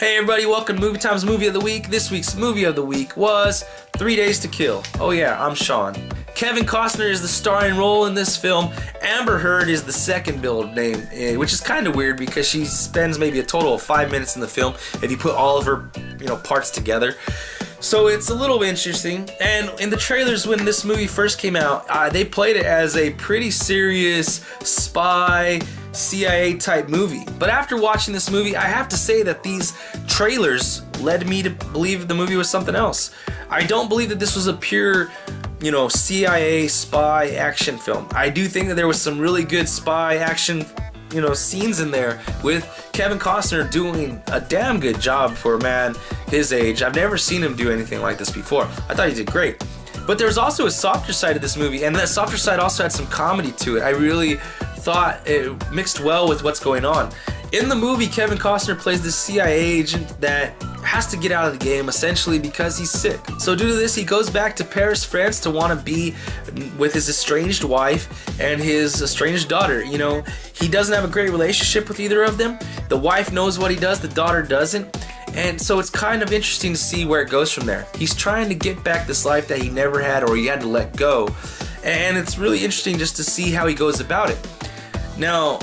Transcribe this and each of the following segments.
Hey everybody, welcome to Movie Time's Movie of the Week. This week's movie of the week was 3 Days to Kill. Oh yeah, I'm Sean. Kevin Costner is the starring role in this film. Amber Heard is the second billed name, which is kind of weird because she spends maybe a total of 5 minutes in the film if you put all of her, parts together. So it's a little interesting. And in the trailers when this movie first came out, they played it as a pretty serious spy CIA type movie. But after watching this movie, I have to say that these trailers led me to believe the movie was something else. I don't believe that this was a pure, CIA spy action film. I do think that there was some really good spy action scenes in there with Kevin Costner doing a damn good job for a man his age. I've never seen him do anything like this before. I thought he did great. But there's also a softer side of this movie, and that softer side also had some comedy to it. I really thought it mixed well with what's going on. In the movie, Kevin Costner plays this CIA agent that has to get out of the game essentially because he's sick. So due to this, he goes back to Paris, France to want to be with his estranged wife and his estranged daughter. He doesn't have a great relationship with either of them. The wife knows what he does, the daughter doesn't. And so it's kind of interesting to see where it goes from there. He's trying to get back this life that he never had or he had to let go. And it's really interesting just to see how he goes about it. Now,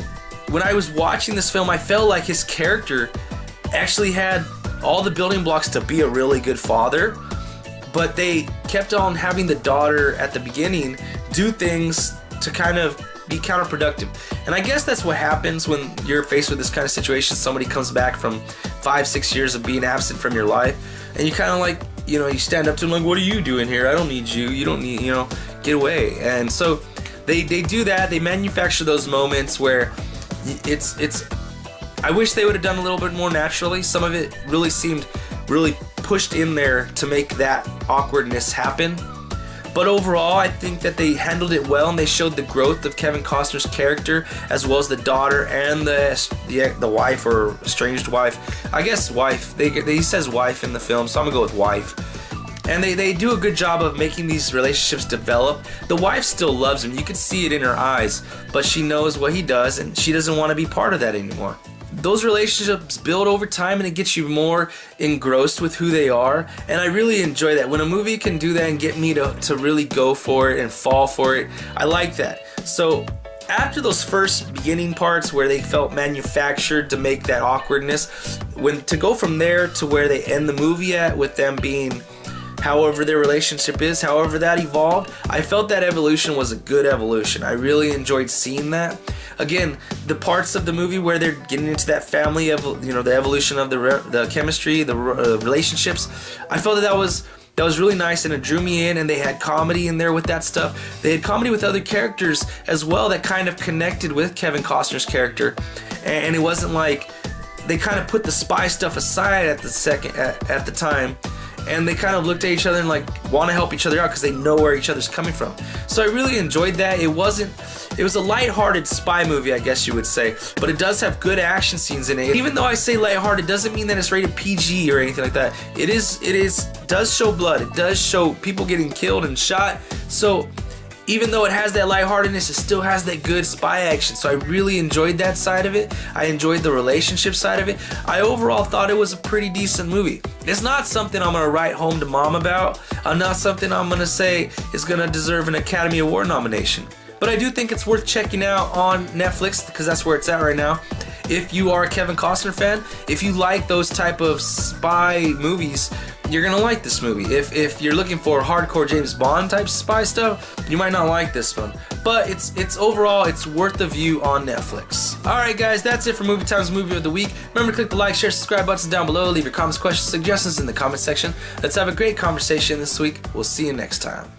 when I was watching this film, I felt like his character actually had all the building blocks to be a really good father, but they kept on having the daughter at the beginning do things to kind of be counterproductive. And I guess that's what happens when you're faced with this kind of situation. Somebody comes back from 5-6 years of being absent from your life, and you kind of like, you stand up to them like, what are you doing here? I don't need you. You don't need, get away. And so they do that. They manufacture those moments where it's I wish they would have done a little bit more naturally. Some of it really seemed really pushed in there to make that awkwardness happen. But overall, I think that they handled it well, and they showed the growth of Kevin Costner's character as well as the daughter and the wife or estranged wife. I guess wife. He says wife in the film, so I'm gonna go with wife. And they do a good job of making these relationships develop. The wife still loves him. You can see it in her eyes, but she knows what he does, and she doesn't want to be part of that anymore. Those relationships build over time, and it gets you more engrossed with who they are, and I really enjoy that. When a movie can do that and get me to really go for it and fall for it, I like that. So after those first beginning parts where they felt manufactured to make that awkwardness, to go from there to where they end the movie at with them being however their relationship is, however that evolved, I felt that evolution was a good evolution. I really enjoyed seeing that. Again, the parts of the movie where they're getting into that family of, the evolution of the chemistry, the relationships, I felt that was really nice, and it drew me in, and they had comedy in there with that stuff. They had comedy with other characters as well that kind of connected with Kevin Costner's character, and it wasn't like they kind of put the spy stuff aside at the time. And they kind of looked at each other and want to help each other out because they know where each other's coming from. So I really enjoyed that. It was a lighthearted spy movie, I guess you would say, but it does have good action scenes in it. Even though I say lighthearted, doesn't mean that it's rated PG or anything like that. It does show blood. It does show people getting killed and shot. So even though it has that lightheartedness, it still has that good spy action. So I really enjoyed that side of it. I enjoyed the relationship side of it. I overall thought it was a pretty decent movie. It's not something I'm gonna write home to mom about. Not something I'm gonna say is gonna deserve an Academy Award nomination. But I do think it's worth checking out on Netflix because that's where it's at right now. If you are a Kevin Costner fan, if you like those type of spy movies, you're gonna like this movie. If you're looking for hardcore James Bond type spy stuff, you might not like this one. But it's overall, it's worth the view on Netflix. Alright guys, that's it for Movie Time's Movie of the Week. Remember to click the like, share, subscribe buttons down below. Leave your comments, questions, suggestions in the comment section. Let's have a great conversation this week. We'll see you next time.